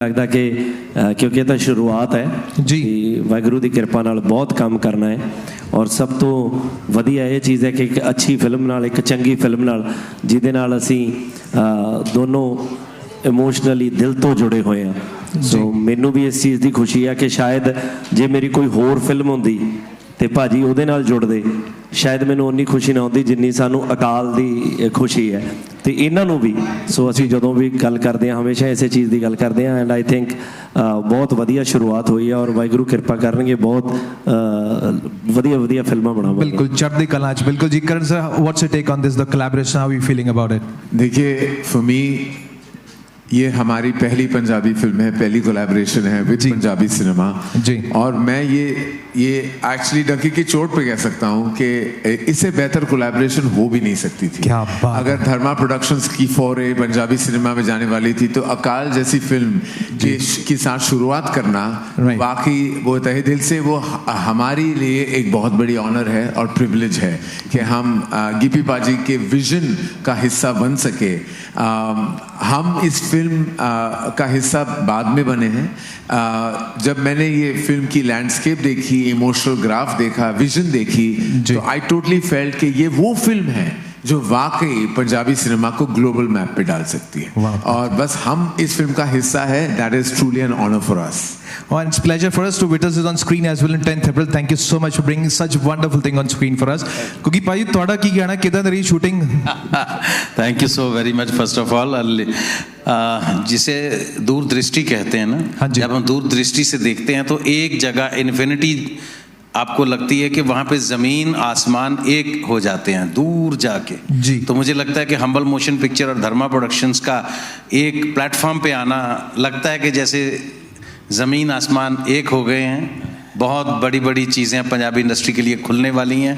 लगता कि क्योंकि तो शुरुआत है जी वाहगुरू की कृपा नाल बहुत काम करना है और सब तो वधिया ये चीज़ है कि एक अच्छी फिल्म नाल एक चंगी फिल्म नाल जिहदे नाल असीं दोनों इमोशनली दिल तो जुड़े हुए हैं। सो मैनू भी इस चीज़ की खुशी है कि शायद जे मेरी कोई होर फिल्म होंदी ते भाजी उहदे नाल जुड़दे शायद मैनू उन्नी खुशी ना होंदी जिन्नी सानू अकाल दी खुशी है तो इन्हां नू भी। सो असीं जदों भी गल करदे हां हमेशा इसे चीज़ की गल करदे हां एंड आई थिंक बहुत वधिया शुरुआत हुई है और वाहिगुरू कृपा करनगे बहुत वधिया वधिया फिल्मां बनावांगे। बिल्कुल चढ़दी कला च बिल्कुल जी। Karan sir what's your take on this the collaboration, how you feeling about it? देखिए फॉर मी ये हमारी पहली पंजाबी फिल्म है, पहली कोलैबोरेशन है विद पंजाबी सिनेमा जी। और मैं ये एक्चुअली डंकी की चोट पे कह सकता हूँ कि इससे बेहतर कोलैबोरेशन हो भी नहीं सकती थी। क्या बात। अगर धर्मा प्रोडक्शंस की फोरे पंजाबी सिनेमा में जाने वाली थी तो अकाल जैसी फिल्म के साथ शुरुआत करना वाकई वो तहे दिल से वो हमारे लिए एक बहुत बड़ी ऑनर है और प्रिविलेज है कि हम गिप्पी पाजी के विजन का हिस्सा बन सके। हम इस फिल्म का हिस्सा बाद में बने हैं। जब मैंने ये फिल्म की लैंडस्केप देखी, इमोशनल ग्राफ देखा, विजन देखी तो आई टोटली फेल्ट कि ये वो फिल्म है जो वाकई पंजाबी सिनेमा को ग्लोबल मैप पे डाल सकती है और बस हम इस फिल्म का हिस्सा है। That is truly an honour for us. Oh, and it's a pleasure for us to witness this on screen as well on 10th April. Thank you so much for bringing such wonderful thing on screen for us. क्योंकि भाई ਤੁਹਾਡਾ ਕੀ ਕਹਿਣਾ ਕਿਦਾਂ ਦੀ ਰਹੀ shooting? Thank you so very much first of all. जिसे दूरदृष्टि कहते हैं ना, जब हम दूरदृष्टि से देखते हैं तो एक जगह इन्फिनिटी आपको लगती है कि वहाँ पे ज़मीन आसमान एक हो जाते हैं दूर जाके जी। तो मुझे लगता है कि हम्बल मोशन पिक्चर और धर्मा प्रोडक्शंस का एक प्लेटफॉर्म पे आना लगता है कि जैसे ज़मीन आसमान एक हो गए हैं। बहुत बड़ी बड़ी चीज़ें पंजाबी इंडस्ट्री के लिए खुलने वाली हैं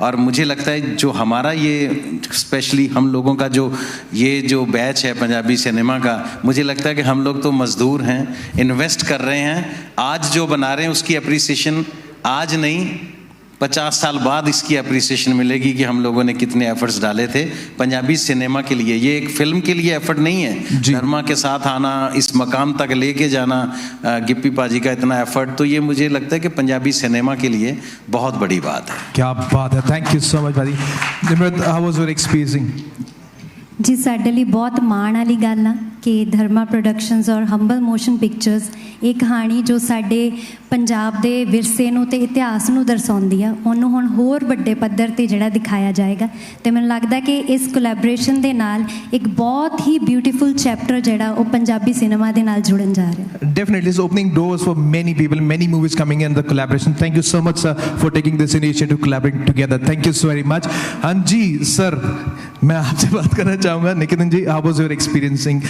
और मुझे लगता है जो हमारा ये स्पेशली हम लोगों का ये जो बैच है पंजाबी सिनेमा का, मुझे लगता है कि हम लोग तो मज़दूर हैं, इन्वेस्ट कर रहे हैं। आज जो बना रहे हैं उसकी अप्रिसिएशन आज नहीं 50 साल बाद इसकी अप्रिसिएशन मिलेगी कि हम लोगों ने कितने एफर्ट्स डाले थे पंजाबी सिनेमा के लिए। ये एक फिल्म के लिए एफर्ट नहीं है, धर्मा के साथ आना, इस मकाम तक लेके जाना, गिप्पी पाजी का इतना एफर्ट, तो ये मुझे लगता है कि पंजाबी सिनेमा के लिए बहुत बड़ी बात है। क्या बात है, थैंक यू सो मच भाजी। Nimrat, how was your experience? जी साडे लिए बहुत माण वाली गल आ कि धर्मा प्रोडक्शंस और हम्बल मोशन पिक्चर्स एक कहानी जो साडे पंजाब दे विरसे नूं ते इतिहास नूं दर्शाउंदी आ उहनूं हुण होर वड्डे पद्धर ते जिहड़ा दिखाया जाएगा। ते मैनूं लगदा कि इस कोलैबोरेशन दे नाल एक बहुत ही ब्यूटीफुल चैप्टर जिहड़ा वो पंजाबी सिनेमा दे नाल जुड़न जा रहा है। Definitely, it's opening doors for many people, many movies coming in the collaboration. Thank you so much, sir, for taking this initiative to collaborate together. Thank you so very much. And ji sir, मैं आपसे बात करना चाहूँगा। निकेतन जी, how was your experiencing,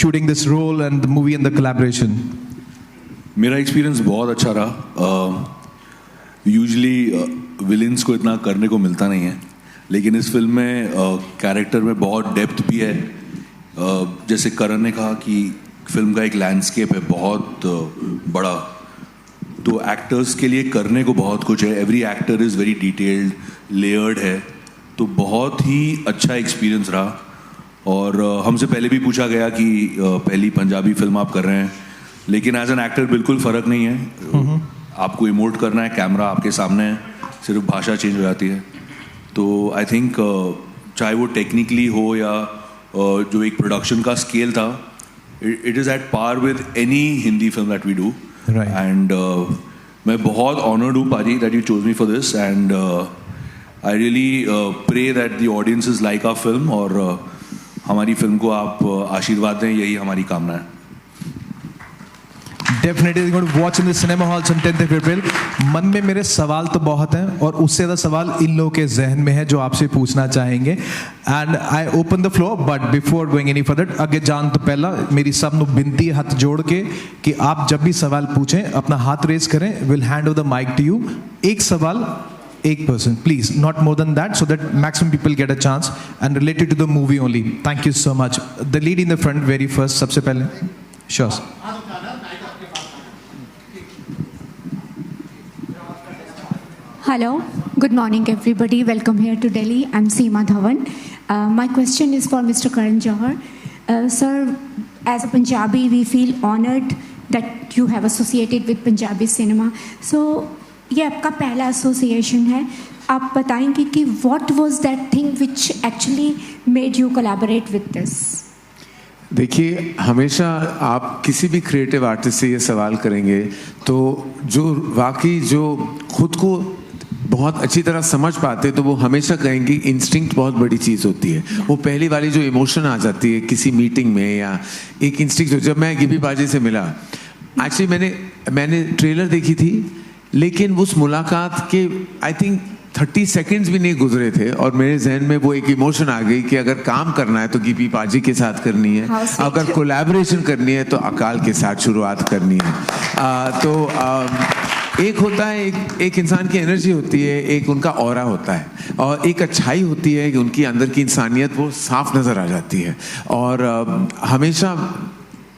shooting this role and the movie and the collaboration? मेरा experience बहुत अच्छा रहा। Usually villains को इतना करने को मिलता नहीं है, लेकिन इस फिल्म में कैरेक्टर में बहुत डेप्थ भी है। जैसे करण ने कहा कि फिल्म का एक लैंडस्केप है बहुत बड़ा, तो एक्टर्स के लिए करने को बहुत कुछ है। Every actor is very detailed, layered है, तो बहुत ही अच्छा एक्सपीरियंस रहा। और हमसे पहले भी पूछा गया कि पहली पंजाबी फिल्म आप कर रहे हैं, लेकिन एज एन एक्टर बिल्कुल फ़र्क नहीं है। आपको इमोट करना है, कैमरा आपके सामने है, सिर्फ भाषा चेंज हो जाती है। तो आई थिंक चाहे वो टेक्निकली हो या जो एक प्रोडक्शन का स्केल था, it is at par with any Hindi film that we do. And मैं बहुत ऑनर्ड हूँ पाजी that you chose me for this and I really pray that the audience is like our film और हमारी film को आप आशीर्वाद दें, यही हमारी कामना है। Definitely going to watch in the cinema halls on 10th of April. मन में मेरे सवाल तो बहुत हैं और उससे ज़्यादा सवाल इन लोगों के जहन में है जो आपसे पूछना चाहेंगे। And I open the floor but before going any further, आगे जान तो पहला मेरी सब नु बिनती हाथ जोड़ के कि आप जब भी सवाल पूछें अपना हाथ रेज करें। Will hand over the mic to you. एक सवाल एक person, please, not more than that, so that maximum people get a chance and related to the movie only. Thank you so much. The lead in the front very first, सबसे पहले। Sure. Hello, good morning everybody. Welcome here to Delhi. I'm Seema Dhawan. My question is for Mr. Karan Johar. Sir, as a Punjabi, we feel honored that you have associated with Punjabi cinema. So ये आपका पहला association है. आप बताएंगे कि what was that thing which actually made you collaborate with this? देखिए, हमेशा आप किसी भी क्रिएटिव आर्टिस्ट से ये सवाल करेंगे तो जो वाकई जो खुद को बहुत अच्छी तरह समझ पाते तो वो हमेशा कहेंगे इंस्टिंक्ट बहुत बड़ी चीज़ होती है. वो पहली वाली जो इमोशन आ जाती है किसी मीटिंग में या एक इंस्टिंक्ट. जब मैं गिबी बाजी से मिला, एक्चुअली मैंने ट्रेलर देखी थी, लेकिन उस मुलाकात के आई थिंक 30 सेकंड्स भी नहीं गुजरे थे और मेरे जहन में वो एक इमोशन आ गई कि अगर काम करना है तो गिबी बाजी के साथ करनी है, अगर कोलैबोरेशन करनी है तो अकाल के साथ शुरुआत करनी है. एक होता है, एक इंसान की एनर्जी होती है, एक उनका ऑरा होता है और एक अच्छाई होती है कि उनकी अंदर की इंसानियत वो साफ नज़र आ जाती है. और हमेशा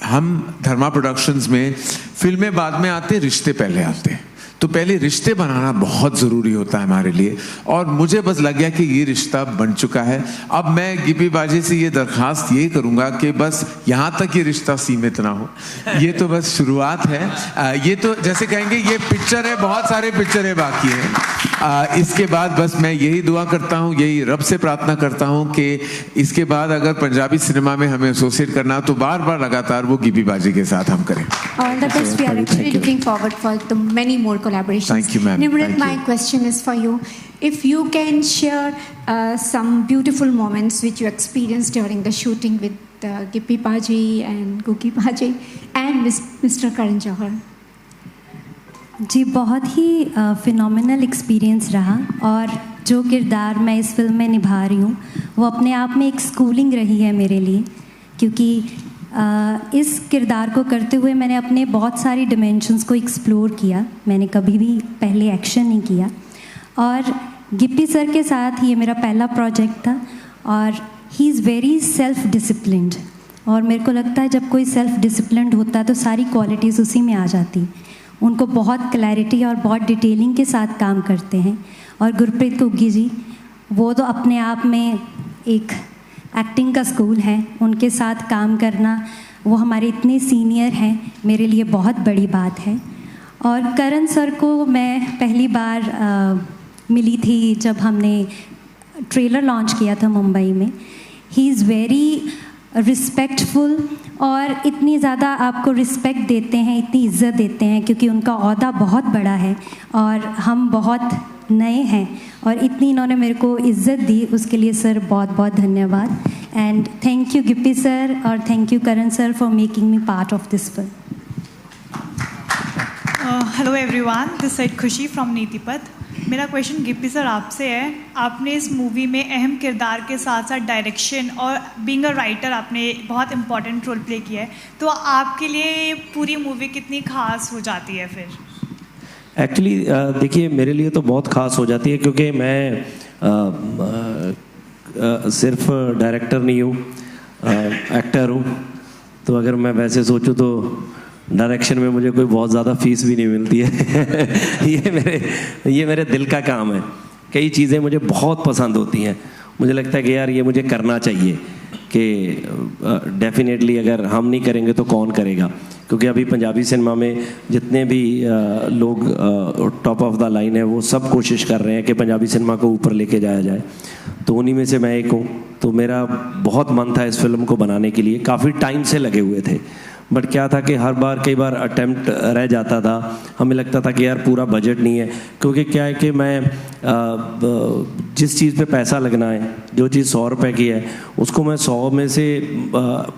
हम धर्मा प्रोडक्शंस में फिल्में बाद में आते, रिश्ते पहले आते हैं. तो पहले रिश्ते बनाना बहुत ज़रूरी होता है हमारे लिए और मुझे बस लग गया कि ये रिश्ता बन चुका है. अब मैं गिबी बाजी से ये दरख्वास्त ये करूँगा कि बस यहाँ तक ये रिश्ता सीमित ना हो. ये तो बस शुरुआत है. ये तो जैसे कहेंगे ये पिक्चर है, बहुत सारे पिक्चरें बाकी हैं. इसके बाद बस मैं यही दुआ करता हूँ, यही रब से प्रार्थना करता हूँ कि इसके बाद अगर पंजाबी सिनेमा में हमें एसोसिएट करना तो बार बार लगातार वो गिबी बाजी के साथ हम करें. All the best. We are actually looking forward for the many more collaborations. Thank you, ma'am. Nimrat, Thank my you. question is for you. If you can share some beautiful moments which you experienced during the shooting with Gippy Baji and Gugi Baji and Mr. Karan Johar. जी, बहुत ही phenomenal experience रहा और जो किरदार मैं इस film में निभा रही हूँ वो अपने आप में एक स्कूलिंग रही है मेरे लिए, क्योंकि इस किरदार को करते हुए मैंने अपने बहुत सारी डिमेंशंस को एक्सप्लोर किया. मैंने कभी भी पहले एक्शन नहीं किया और गिप्पी सर के साथ ये मेरा पहला प्रोजेक्ट था और he is very self disciplined. और मेरे को लगता है जब कोई सेल्फ डिसिप्लिन्ड होता है तो सारी क्वालिटीज़ उसी में आ जाती. उनको बहुत क्लैरिटी और बहुत डिटेलिंग के साथ काम करते हैं. और गुरप्रीत घुग्गी जी, वो तो अपने आप में एक एक्टिंग का स्कूल है. उनके साथ काम करना, वो हमारे इतने सीनियर हैं, मेरे लिए बहुत बड़ी बात है. और करण सर को मैं पहली बार मिली थी जब हमने ट्रेलर लॉन्च किया था मुंबई में. ही इज़ वेरी रिस्पेक्टफुल और इतनी ज़्यादा आपको रिस्पेक्ट देते हैं, इतनी इज़्ज़त देते हैं क्योंकि उनका ओहदा बहुत बड़ा है और हम बहुत नए हैं और इतनी इन्होंने मेरे को इज़्ज़त दी, उसके लिए सर बहुत बहुत धन्यवाद. And thank you Gippy sir और thank you Karan sir for making me part of this film. Hello everyone, this side Khushi from Nitipath. मेरा क्वेश्चन गिप्पी सर आपसे है. आपने इस मूवी में अहम किरदार के साथ साथ डायरेक्शन और बीइंग अ राइटर आपने बहुत इंपॉर्टेंट रोल प्ले किया है, तो आपके लिए पूरी मूवी कितनी खास हो जाती है फिर? एक्चुअली देखिए, मेरे लिए तो बहुत ख़ास हो जाती है क्योंकि मैं सिर्फ डायरेक्टर नहीं हूँ, एक्टर हूँ. तो अगर मैं वैसे सोचूं तो डायरेक्शन में मुझे कोई बहुत ज़्यादा फीस भी नहीं मिलती है. ये मेरे दिल का काम है. कई चीज़ें मुझे बहुत पसंद होती हैं. मुझे लगता है कि यार ये मुझे करना चाहिए कि डेफिनेटली अगर हम नहीं करेंगे तो कौन करेगा. क्योंकि अभी पंजाबी सिनेमा में जितने भी लोग टॉप ऑफ द लाइन है वो सब कोशिश कर रहे हैं कि पंजाबी सिनेमा को ऊपर लेके जाया जाए. तो उन्हीं में से मैं एक हूँ. तो मेरा बहुत मन था इस फिल्म को बनाने के लिए, काफ़ी टाइम से लगे हुए थे. बट क्या था कि कई बार अटेम्प्ट रह जाता था. हमें लगता था कि यार पूरा बजट नहीं है. क्योंकि क्या है कि मैं जिस चीज़ पे पैसा लगना है, जो चीज़ 100 रुपए की है, उसको मैं 100 में से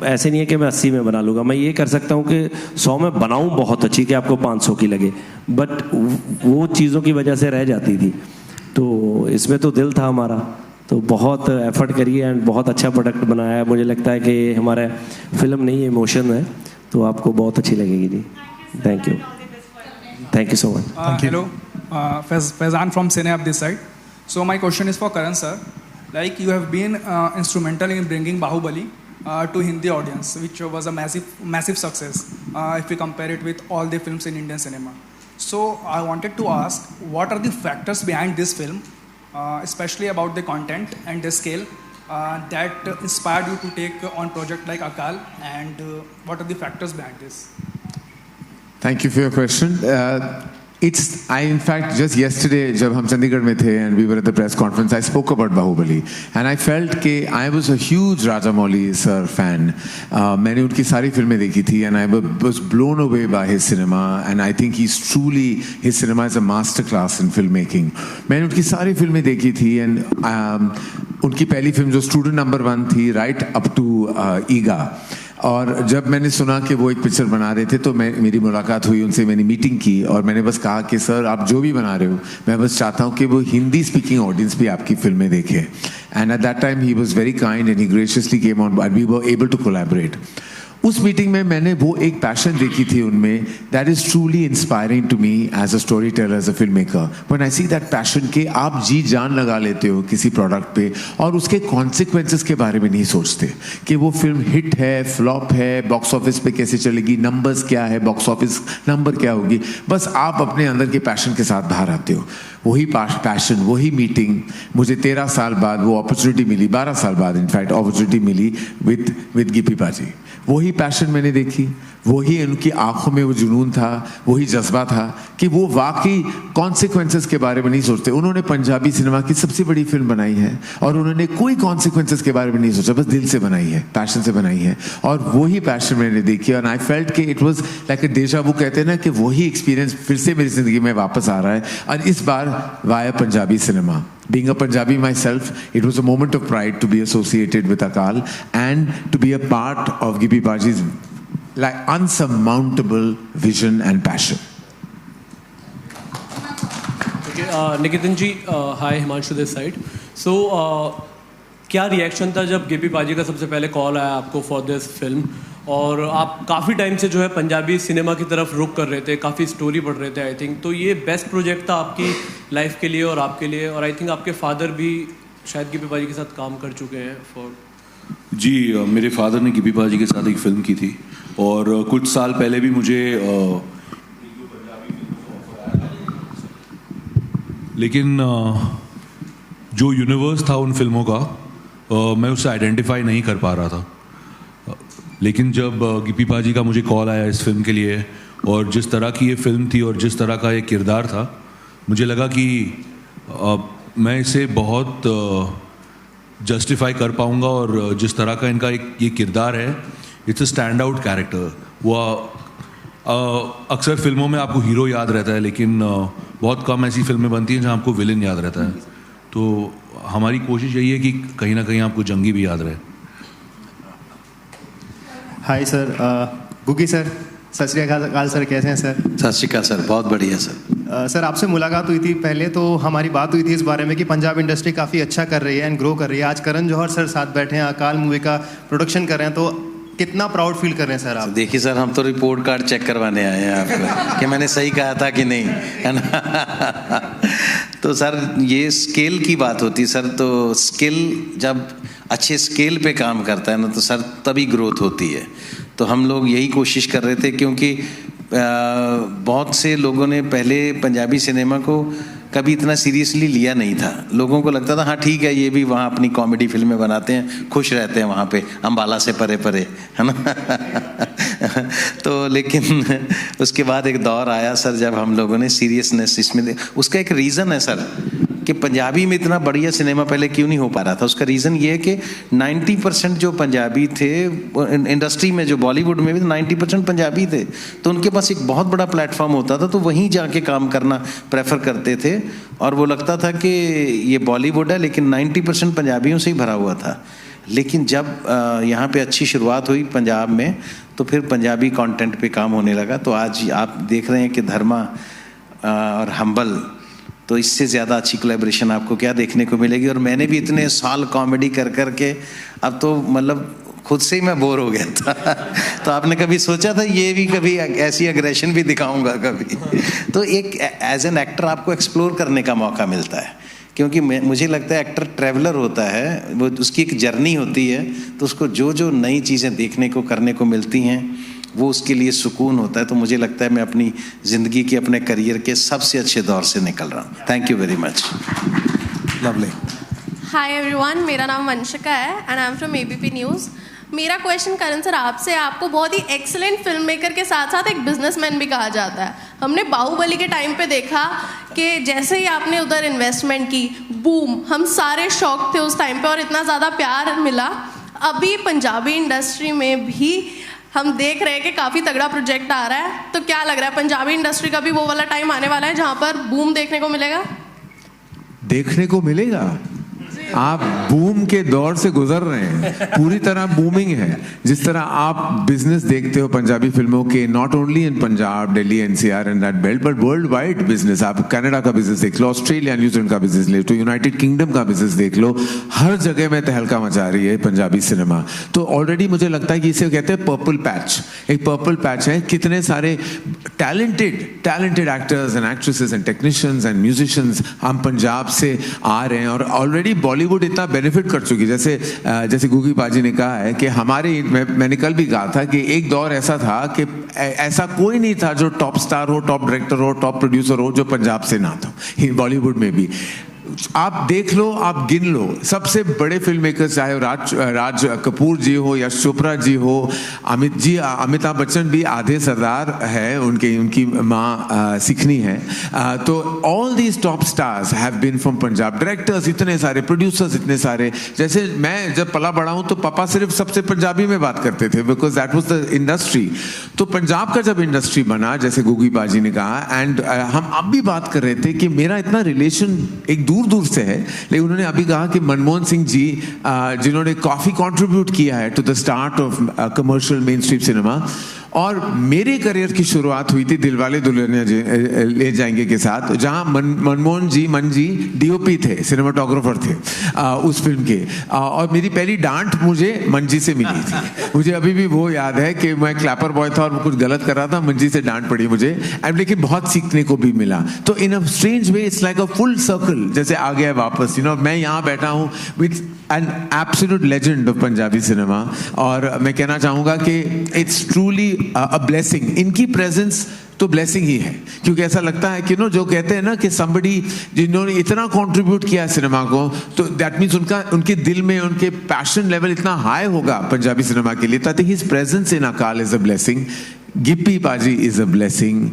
ऐसे नहीं है कि मैं 80 में बना लूँगा. मैं ये कर सकता हूँ कि 100 में बनाऊँ बहुत अच्छी कि आपको 500 की लगे. बट वो चीज़ों की वजह से रह जाती थी. तो इसमें तो दिल था हमारा, तो बहुत एफर्ट करिए एंड बहुत अच्छा प्रोडक्ट बनाया है. मुझे लगता है कि हमारा फिल्म नहीं, इमोशन है, तो आपको बहुत अच्छी लगेगी जी. Thank you so much. Hello, Faizan from Cinehub this side. So my question is for Karan sir. Like you have been instrumental in bringing Bahubali to Hindi audience, which was a massive success if we compare it with all the films in Indian cinema. So I wanted to ask, what are the factors behind this film, especially about the content and the scale, that inspired you to take on project like Akal, and what are the factors behind this? Thank you for your question. In fact, just yesterday, जब हम चंडीगढ़ में थे and we were at the press conference, I spoke about Bahubali, and I felt कि I was a huge Rajamouli sir fan. मैंने उनकी सारी फिल्में देखी थी, and I was blown away by his cinema, and I think his cinema is a master class in filmmaking. मैंने उनकी सारी फिल्में देखी थी, and उनकी पहली फिल्म जो स्टूडेंट नंबर 1 थी, right up to ईगा, और जब मैंने सुना कि वो एक पिक्चर बना रहे थे तो मेरी मुलाकात हुई उनसे, मैंने मीटिंग की और मैंने बस कहा कि सर आप जो भी बना रहे हो, मैं बस चाहता हूँ कि वो हिंदी स्पीकिंग ऑडियंस भी आपकी फिल्में देखे. And at that time he was very kind and he graciously came on and we were able to collaborate. उस मीटिंग में मैंने वो एक पैशन देखी थी उनमें, that is truly inspiring to me as a storyteller, as a filmmaker. When I see that passion कि आप जी जान लगा लेते हो किसी प्रोडक्ट पे और उसके कॉन्सिक्वेंसेस के बारे में नहीं सोचते कि वो फिल्म हिट है, फ्लॉप है, बॉक्स ऑफिस पे कैसे चलेगी, नंबर्स क्या है, बॉक्स ऑफिस नंबर क्या होगी, बस आप अपने अंदर के पैशन के साथ बाहर आते हो. वही पैशन, वही मीटिंग मुझे 13 साल बाद वो अपॉर्चुनिटी मिली, 12 साल बाद इनफैक्ट अपॉर्चुनिटी मिली विद गिप्पी पाजी. वही पैशन मैंने देखी, वही उनकी आंखों में वो जुनून था, वही जज्बा था कि वो वाकई कॉन्सिक्वेंसेस के बारे में नहीं सोचते. उन्होंने पंजाबी सिनेमा की सबसे बड़ी फिल्म बनाई है और उन्होंने कोई कॉन्सिक्वेंसेस के बारे में नहीं सोचा, बस दिल से बनाई है, पैशन से बनाई है. और वही पैशन मैंने देखी और आई फेल्ट कि इट वाज लाइक अ डेजा वू, कहते हैं ना कि वही एक्सपीरियंस फिर से मेरी जिंदगी में वापस आ रहा है, और इस बार via Punjabi cinema. Being a Punjabi myself, it was a moment of pride to be associated with Akal and to be a part of Gippy Paji's like unsurmountable vision and passion. Okay, Nikitan ji, hi, Himanshu this side. So, क्या reaction था जब गिप्पी पाजी का सबसे पहले call आया आपको for this film, और आप काफ़ी टाइम से जो है पंजाबी सिनेमा की तरफ रुख कर रहे थे, काफ़ी स्टोरी पढ़ रहे थे आई थिंक, तो ये बेस्ट प्रोजेक्ट था आपकी लाइफ के लिए और आपके लिए, और आई थिंक आपके फादर भी शायद गिप्पी पाजी के साथ काम कर चुके हैं फॉर. जी, मेरे फादर ने गिप्पी पाजी के साथ एक फिल्म की थी और कुछ साल पहले भी मुझे लेकिन जो यूनिवर्स था उन फिल्मों का मैं उससे आइडेंटिफाई नहीं कर पा रहा था. लेकिन जब गिप्पी पाजी का मुझे कॉल आया इस फिल्म के लिए, और जिस तरह की ये फिल्म थी और जिस तरह का ये किरदार था, मुझे लगा कि मैं इसे बहुत जस्टिफाई कर पाऊंगा, और जिस तरह का इनका एक ये किरदार है, it's a stand out character. वो अक्सर फिल्मों में आपको हीरो याद रहता है, लेकिन बहुत कम ऐसी फिल्में बनती हैं जहाँ आपको विलन याद रहता है. तो हमारी कोशिश यही है कि कहीं ना कहीं आपको जंगी भी याद रहे. हाय सर, गुगी सर, सत श्री अकाल सर, कैसे हैं सर? सत श्री अकाल सर, बहुत बढ़िया सर. सर आपसे मुलाकात हुई थी पहले, तो हमारी बात हुई थी इस बारे में कि पंजाब इंडस्ट्री काफ़ी अच्छा कर रही है एंड ग्रो कर रही है. आज करण जौहर सर साथ बैठे हैं, अकाल मूवी का प्रोडक्शन कर रहे हैं, तो कितना प्राउड फील कर रहे हैं सर आप? देखिए सर, हम तो रिपोर्ट कार्ड चेक करवाने आए हैं आपको कि मैंने सही कहा था कि नहीं, है ना. तो सर ये स्केल की बात होती है सर, तो स्किल जब अच्छे स्केल पे काम करता है ना तो सर तभी ग्रोथ होती है. तो हम लोग यही कोशिश कर रहे थे, क्योंकि बहुत से लोगों ने पहले पंजाबी सिनेमा को कभी इतना सीरियसली लिया नहीं था. लोगों को लगता था हाँ ठीक है, ये भी वहाँ अपनी कॉमेडी फिल्में बनाते हैं, खुश रहते हैं वहाँ पे अम्बाला से परे परे, है ना. तो लेकिन उसके बाद एक दौर आया सर जब हम लोगों ने सीरियसनेस इसमें उसका एक रीज़न है सर कि पंजाबी में इतना बढ़िया सिनेमा पहले क्यों नहीं हो पा रहा था. उसका रीज़न ये है कि 90% जो पंजाबी थे इंडस्ट्री में, जो बॉलीवुड में भी 90% पंजाबी थे, तो उनके पास एक बहुत बड़ा प्लेटफॉर्म होता था, तो वहीं जाके काम करना प्रेफर करते थे. और वो लगता था कि ये बॉलीवुड है लेकिन 90% पंजाबियों से ही भरा हुआ था. लेकिन जब यहाँ पे अच्छी शुरुआत हुई पंजाब में, तो फिर पंजाबी कंटेंट पे काम होने लगा. तो आज आप देख रहे हैं कि धर्मा और हम्बल, तो इससे ज़्यादा अच्छी कोलैबोरेशन आपको क्या देखने को मिलेगी. और मैंने भी इतने साल कॉमेडी कर कर के अब तो मतलब खुद से ही मैं बोर हो गया था. तो आपने कभी सोचा था ये भी कभी ऐसी एग्रेशन भी दिखाऊंगा कभी? तो एक एज एन एक्टर आपको एक्सप्लोर करने का मौका मिलता है, क्योंकि मुझे लगता है एक्टर ट्रैवलर होता है, वो उसकी एक जर्नी होती है, तो उसको जो जो नई चीज़ें देखने को करने को मिलती हैं वो उसके लिए सुकून होता है. तो मुझे लगता है मैं अपनी ज़िंदगी के, अपने करियर के सबसे अच्छे दौर से निकल रहा हूँ. Thank you very much. Lovely. Hi everyone, मेरा नाम वंशिका है and I am from ABP news. मेरा क्वेश्चन करण सर आपसे, आपको बहुत ही एक्सीलेंट फिल्म मेकर के साथ साथ एक बिजनेसमैन भी कहा जाता है। हमने बाहुबली के टाइम पे देखा कि जैसे ही आपने उधर इन्वेस्टमेंट की, बूम, हम सारे शॉक थे उस टाइम पे और इतना ज़्यादा प्यार मिला। अभी पंजाबी इंडस्ट्री में भी हम देख रहे हैं कि काफ़ी तगड़ा प्रोजेक्ट आ रहा है, तो क्या लग रहा है पंजाबी इंडस्ट्री का भी वो वाला टाइम आने वाला है जहाँ पर बूम देखने को मिलेगा? देखने को मिलेगा। आप बूम के दौर से गुजर रहे हैं, पूरी तरह बूमिंग है। जिस तरह आप बिजनेस देखते हो पंजाबी फिल्मों के, not only in Punjab, Delhi, NCR and that belt, but world wide business. आप कनाडा का बिजनेस देख लो, ऑस्ट्रेलिया, न्यूजीलैंड का बिजनेस ले लो, यूनाइटेड किंगडम का बिजनेस देख लो, हर जगह में तहलका मचा रही है पंजाबी सिनेमा। तो ऑलरेडी मुझे लगता है कि इसे कहते हैं पर्पल पैच। एक पर्पल पैच है, कितने सारे talented actors and actresses and technicians and musicians हम पंजाब से आ रहे हैं और ऑलरेडी बॉलीवुड इतना बेनिफिट कर चुकी है। जैसे गुगी पाजी ने कहा है कि हमारे, मैंने कल भी कहा था कि एक दौर ऐसा था कि ऐसा कोई नहीं था जो टॉप स्टार हो, टॉप डायरेक्टर हो, टॉप प्रोड्यूसर हो जो पंजाब से ना था, बॉलीवुड में भी। आप देख लो, आप गिन लो, सबसे बड़े फिल्म मेकर्स, चाहे राज कपूर जी हो, यश चोपड़ा जी हो, अमिताभ बच्चन भी आधे सरदार है, उनकी माँ सिखनी है। तो all these top stars have been from Punjab. Directors इतने सारे, प्रोड्यूसर्स इतने सारे। जैसे मैं जब पला बड़ा हूँ तो पापा सिर्फ सबसे पंजाबी में बात करते थे, because that was the industry. तो पंजाब का जब इंडस्ट्री बना, जैसे गुगी बाजी ने कहा, एंड हम अब भी बात कर रहे थे कि मेरा इतना रिलेशन एक दूर से है, लेकिन उन्होंने अभी कहा कि मनमोहन सिंह जी जिन्होंने काफी कंट्रीब्यूट किया है to the start of commercial mainstream cinema. और मेरे करियर की शुरुआत हुई थी दिलवाले दुल्हनिया ले जाएंगे के साथ, जहां मनमोहन जी, मन जी डीओपी थे, सिनेमाटोग्राफर थे उस फिल्म के। और मेरी पहली डांट मुझे मन जी से मिली थी। मुझे अभी भी वो याद है कि मैं क्लैपर बॉय था और कुछ गलत कर रहा था, मन जी से डांट पड़ी मुझे, लेकिन बहुत सीखने को भी मिला। तो in a strange way it's like a full circle, जैसे आ गया वापस। मैं यहाँ बैठा हूँ with an absolute legend of Punjabi cinema, और मैं कहना चाहूँगा कि इट्स ट्रूली अ ब्लेसिंग। इनकी प्रेजेंस तो ब्लेसिंग ही है, क्योंकि ऐसा लगता है कि जो कहते हैं ना कि somebody जिन्होंने इतना कंट्रीब्यूट किया सिनेमा को, तो दैट मीन्स उनके दिल में उनके पैशन लेवल इतना हाई होगा पंजाबी सिनेमा के लिए। तो I think his presence in अकाल इज अ ब्लेसिंग। गिप्पी पाजी is a blessing.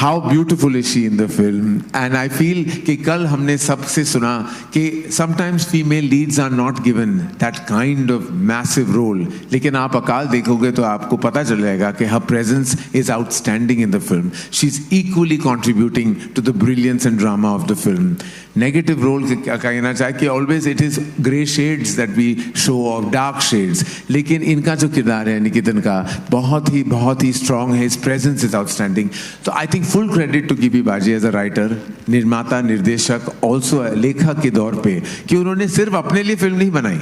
How beautiful is she in the film? And I feel कि कल हमने सबसे सुना कि sometimes female leads are not given that kind of massive role, लेकिन आप अकाल देखोगे तो आपको पता चल जाएगा कि her presence is outstanding in the film. She's equally contributing to the brilliance and drama of the film. Negative role कहना चाहे कि always it is grey shades that we show, of dark shades, लेकिन इनका जो किरदार है निकितन का बहुत ही strong है. His presence is outstanding. तो I think full credit to Gippy बाजी as a writer, निर्माता, निर्देशक, also लेखक के दौर पे, कि उन्होंने सिर्फ अपने लिए फिल्म नहीं बनाई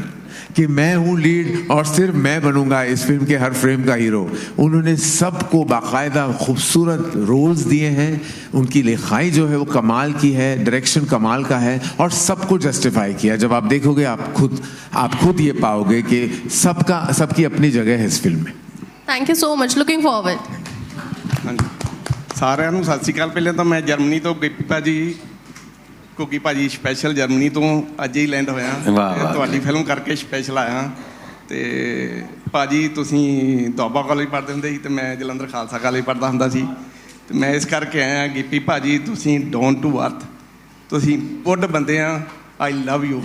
कि मैं हूँ लीड और सिर्फ मैं बनूंगा इस फिल्म के हर फ्रेम का हीरो। उन्होंने सबको बाकायदा खूबसूरत रोल्स दिए हैं, उनकी लिखाई जो है वो कमाल की है, डायरेक्शन कमाल का है, और सबको जस्टिफाई किया। जब आप देखोगे आप खुद ये पाओगे कि सबकी अपनी जगह है इस फिल्म में। Thank you so much, looking forward. ਸਾਰਿਆਂ ਨੂੰ ਸਤਿ ਸ਼੍ਰੀ ਅਕਾਲ। ਪਹਿਲਾਂ ਤਾਂ ਮੈਂ ਜਰਮਨੀ ਤੋਂ ਗੁੱਗੀ ਭਾਜੀ ਸਪੈਸ਼ਲ ਜਰਮਨੀ ਤੋਂ ਅੱਜ ਹੀ ਲੈਂਡ ਹੋਇਆ, ਤੁਹਾਡੀ ਫਿਲਮ ਕਰਕੇ ਸਪੈਸ਼ਲ ਆਇਆ। ਤੇ ਭਾਜੀ ਤੁਸੀਂ ਦੁਆਬਾ ਕਾਲਜ ਪੜ੍ਹਦੇ ਹੁੰਦੇ ਸੀ ਤੇ ਮੈਂ ਜਲੰਧਰ ਖਾਲਸਾ ਕਾਲਜ ਪੜ੍ਹਦਾ ਹੁੰਦਾ ਸੀ, ਤੇ ਮੈਂ ਇਸ ਕਰਕੇ ਆਇਆ। ਗਿੱਪੀ ਭਾਜੀ ਤੁਸੀਂ ਡਾਊਨ ਟੂ ਅਰਥ, ਤੁਸੀਂ ਗੁੱਡ ਬੰਦੇ ਆ। I love you।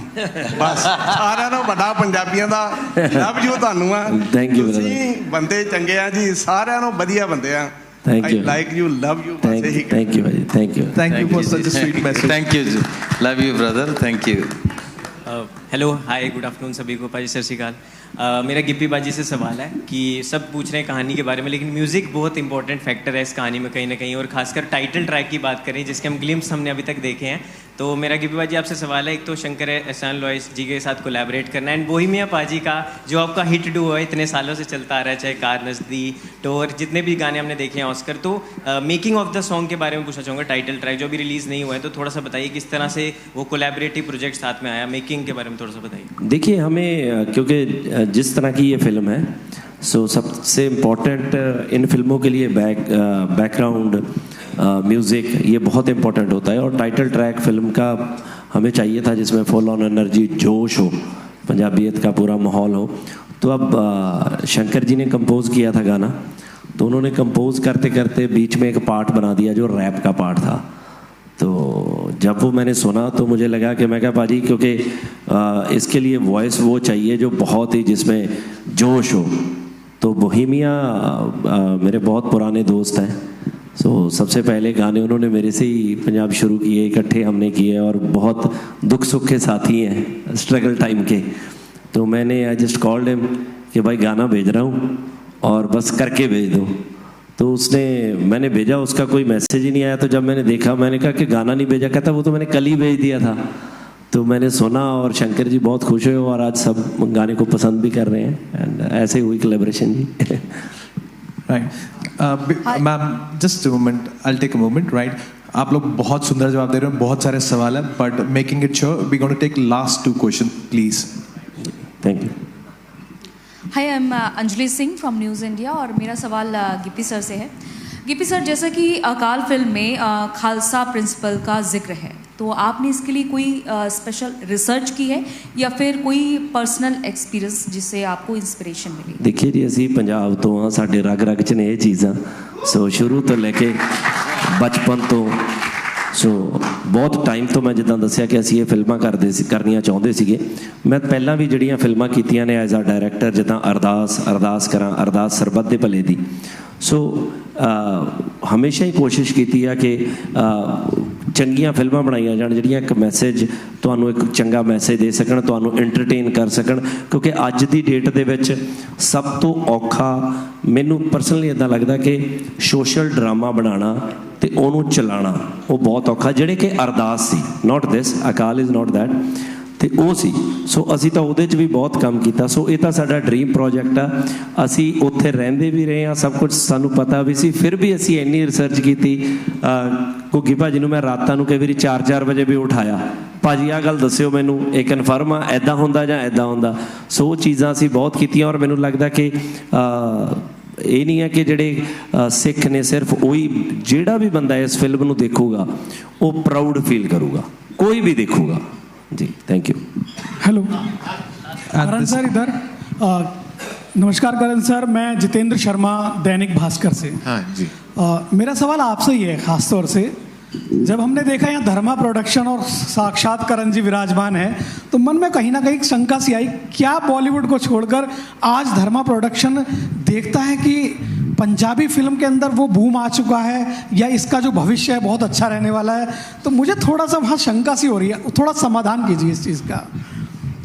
ਬਸ ਸਾਰਿਆਂ ਨੂੰ ਵੱਡਾ ਪੰਜਾਬੀਆਂ ਦਾ ਲਵ ਯੂ ਤੁਹਾਨੂੰ ਆ। ਤੁਸੀਂ ਬੰਦੇ ਚੰਗੇ ਆ ਜੀ, ਸਾਰਿਆਂ ਨੂੰ ਵਧੀਆ ਬੰਦੇ ਆ। Thank you. I like you, love you. Thank you, buddy. Thank you for such a sweet message. Thank you, love you, brother. Thank you. Hello, hi, good afternoon सभी को। पाजी सत श्री अकाल। मेरा गिप्पी बाजी से सवाल है कि सब पूछ रहे हैं कहानी के बारे में, लेकिन म्यूज़िक बहुत इंपॉर्टेंट फैक्टर है इस कहानी में कहीं ना कहीं, और खासकर टाइटल ट्रैक की बात करें जिसके हम ग्लिम्स हमने अभी तक देखे हैं। तो मेरा गिप्पी बाजी आपसे सवाल है, एक तो शंकर एहसान लॉयस जी के साथ कोलैबोरेट करना, एंड बोहेमिया पाजी का जो आपका हिट डुओ है इतने सालों से चलता आ रहा है, चाहे कार नजदी, टोर, जितने भी गाने हमने देखे हैं ऑस्कर। तो मेकिंग ऑफ द सॉन्ग के बारे में पूछना चाहूँगा। टाइटल ट्रैक जो अभी रिलीज़ नहीं हुआ है, तो थोड़ा सा बताइए किस तरह से वो कोलैबोरेटिव प्रोजेक्ट साथ में आया, मेकिंग के बारे में थोड़ा सा बताइए। देखिए, हमें क्योंकि जिस तरह की ये फिल्म है, सो सबसे इम्पोर्टेंट इन फिल्मों के लिए बैकग्राउंड म्यूज़िक ये बहुत इम्पोर्टेंट होता है, और टाइटल ट्रैक फिल्म का हमें चाहिए था जिसमें फुल ऑन एनर्जी, जोश हो, पंजाबियत का पूरा माहौल हो। तो अब शंकर जी ने कंपोज किया था गाना, तो उन्होंने कंपोज करते करते बीच में एक पार्ट बना दिया जो रैप का पार्ट था। तो जब वो मैंने सुना तो मुझे लगा कि मैं क्या पाजी, क्योंकि इसके लिए वॉइस वो चाहिए जो बहुत ही जिसमें जोश हो। तो बोहेमिया मेरे बहुत पुराने दोस्त हैं, सो सबसे पहले गाने उन्होंने मेरे से ही पंजाब शुरू किए, इकट्ठे हमने किए और बहुत दुख सुख के साथी हैं, स्ट्रगल टाइम के। तो मैंने आई जस्ट कॉल्ड हिम कि भाई गाना भेज रहा हूँ और बस करके भेज दो। तो उसने, मैंने भेजा, उसका कोई मैसेज ही नहीं आया। तो जब मैंने देखा, मैंने कहा कि गाना नहीं भेजा, कहता वो तो मैंने कल ही भेज दिया था। तो मैंने सुना और शंकर जी बहुत खुश हुए और आज सब गाने को पसंद भी कर रहे हैं एंड ऐसे हुई कोलैबोरेशन जी। Right ma'am, just a moment, I will take a moment. Right, आप लोग बहुत सुंदर जवाब दे रहे हो, बहुत सारे सवाल है, but making it sure we going to take last 2 question please. Thank you. Hi, I am Anjali Singh from News India और मेरा सवाल गिप्पी सर से है। गिप्पी सर, जैसा कि अकाल फिल्म में खालसा प्रिंसिपल का जिक्र है, तो आपने इसके लिए कोई स्पेशल रिसर्च की है या फिर कोई पर्सनल एक्सपीरियंस जिससे आपको इंस्पिरेशन मिली? देखिए जी, असी पंजाब तो हाँ, साडे रग रग च ने ये चीज़ां, सो शुरू तो लैके बचपन तो सो बहुत टाइम तो मैं जिद्दां दस्सिया कि असीं ये फिल्मां करनियां चाहुंदे सीगे। मैं पहलां भी जिहड़ियां फिल्मां कीतियां ने एज अ डायरैक्टर, जिद्दां अरदास करां, अरदास सरबत दे भले दी। सो हमेशा ही कोशिश कीती है कि चंगियां फिल्मां बनाईयां जाण जिहड़ियां एक मैसेज, तुहानूं एक चंगा मैसेज दे सकण, तुहानूं एंटरटेन कर सकण। क्योंकि अज दी डेट दे विच सब तो औखा मैनूं पर्सनली इदां लगदा कि सोशल ड्रामा बनाना ते ਉਹਨੂੰ ਚਲਾਣਾ ਉਹ ਬਹੁਤ ਔਖਾ। ਜਿਹੜੇ ਕਿ ਅਰਦਾਸ ਸੀ, not this, Akal is not that, ਤੇ ਉਹ ਸੀ। ਸੋ ਅਸੀਂ ਤਾਂ ਉਹਦੇ 'ਚ ਵੀ ਬਹੁਤ ਕੰਮ ਕੀਤਾ। ਸੋ ਇਹ ਤਾਂ ਸਾਡਾ ਡ੍ਰੀਮ ਪ੍ਰੋਜੈਕਟ ਆ। ਅਸੀਂ ਉੱਥੇ ਰਹਿੰਦੇ ਵੀ ਰਹੇ ਹਾਂ, ਸਭ ਕੁਝ ਸਾਨੂੰ ਪਤਾ ਵੀ ਸੀ, ਫਿਰ ਵੀ ਅਸੀਂ ਇੰਨੀ ਰਿਸਰਚ ਕੀਤੀ। ਘੁੱਗੀ ਭਾਜੀ ਨੂੰ ਮੈਂ ਰਾਤਾਂ ਨੂੰ ਕਈ ਵਾਰੀ 4-4 ਵਜੇ ਵੀ ਉਠਾਇਆ, ਭਾਜੀ ਆਹ ਗੱਲ ਦੱਸਿਓ ਮੈਨੂੰ, ਇਹ ਕਨਫਰਮ ਆ, ਇੱਦਾਂ ਹੁੰਦਾ ਜਾਂ ਇੱਦਾਂ ਹੁੰਦਾ। ਸੋ ਉਹ ਚੀਜ਼ਾਂ ਅਸੀਂ ਬਹੁਤ ਕੀਤੀਆਂ ਔਰ ਮੈਨੂੰ ਲੱਗਦਾ ਕਿ ਇਹ ਨਹੀਂ ਹੈ ਕਿ ਜਿਹੜੇ ਸਿੱਖ ਨੇ ਸਿਰਫ ਉਹੀ, ਜਿਹੜਾ ਵੀ ਬੰਦਾ ਇਸ ਫਿਲਮ ਨੂੰ ਦੇਖੂਗਾ ਉਹ ਪ੍ਰਾਊਡ ਫੀਲ ਕਰੂਗਾ, ਕੋਈ ਵੀ ਦੇਖੂਗਾ जी। Thank you. Hello Karan sir, इधर नमस्कार करण सर, मैं जितेंद्र शर्मा दैनिक भास्कर से। हाँ जी। मेरा सवाल आपसे ही है खास तौर से, जब हमने देखा यहाँ धर्मा प्रोडक्शन और साक्षात करण जी विराजमान है, तो मन में कहीं ना कहीं शंका सी आई, क्या बॉलीवुड को छोड़कर आज धर्मा प्रोडक्शन देखता है कि पंजाबी फिल्म के अंदर वो बूम आ चुका है या इसका जो भविष्य है बहुत अच्छा रहने वाला है? तो मुझे थोड़ा सा वहाँ शंका सी हो रही है, थोड़ा समाधान कीजिए इस चीज़ का।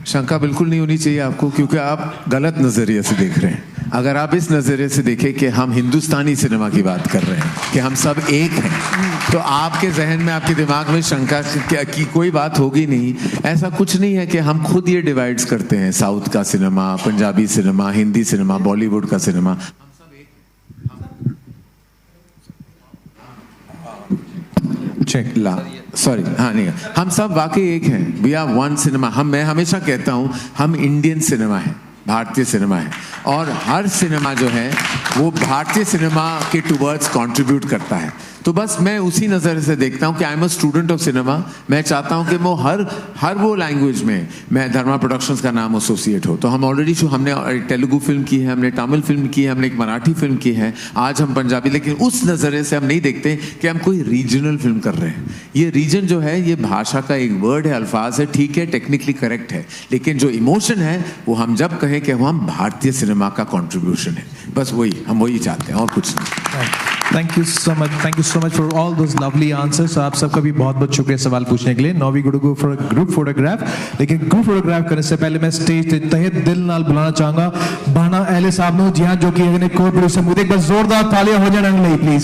शंका बिल्कुल नहीं होनी चाहिए आपको, क्योंकि आप गलत नज़रिए से देख रहे हैं। अगर आप इस नज़रिए से देखें कि हम हिंदुस्तानी सिनेमा की बात कर रहे हैं, कि हम सब एक हैं, तो आपके जहन में, आपके दिमाग में शंका की कोई बात होगी नहीं। ऐसा कुछ नहीं है कि हम खुद ये डिवाइड्स करते हैं, साउथ का cinema, Punjabi cinema, Hindi cinema, Bollywood का सिनेमा। चेक ला, सॉरी, हाँ नहीं, हम सब वाकई एक हैं। We are one cinema. मैं हमेशा कहता हूँ, हम इंडियन सिनेमा है, भारतीय सिनेमा है, और हर सिनेमा जो है वो भारतीय सिनेमा के टूवर्ड्स कंट्रीब्यूट करता है। तो बस मैं उसी नज़र से देखता हूँ कि I am a student of cinema. मैं चाहता हूँ कि वो हर वो लैंग्वेज में मैं धर्मा प्रोडक्शंस का नाम एसोसिएट हो। तो हम ऑलरेडी हमने तेलुगु फिल्म की है, हमने तमिल फिल्म की है, हमने एक मराठी फिल्म की है, आज हम पंजाबी। लेकिन उस नज़रिए से हम नहीं देखते कि हम कोई रीजनल फिल्म कर रहे हैं। ये रीजन जो है, ये भाषा का एक वर्ड है, अल्फाज है, ठीक है, टेक्निकली करेक्ट है, लेकिन जो इमोशन है वो हम जब कहें कि वो हम भारतीय सिनेमा का कॉन्ट्रीब्यूशन है, बस वही हम वही चाहते हैं और कुछ नहीं। Thank you so much for all those lovely answers. आप सबका भी बहुत बहुत शुक्रिया सवाल पूछने के लिए। Now we go for a group photograph. लेकिन ग्रुप फोटोग्राफ करने से पहले मैं स्टेज ते तहे दिल नाल बुलाना चाहूंगा बाना एले साहब नु, जी हां, जो कि एक कोर प्रोड्यूसर। मुझे एक बार जोरदार तालियां हो जाने प्लीज।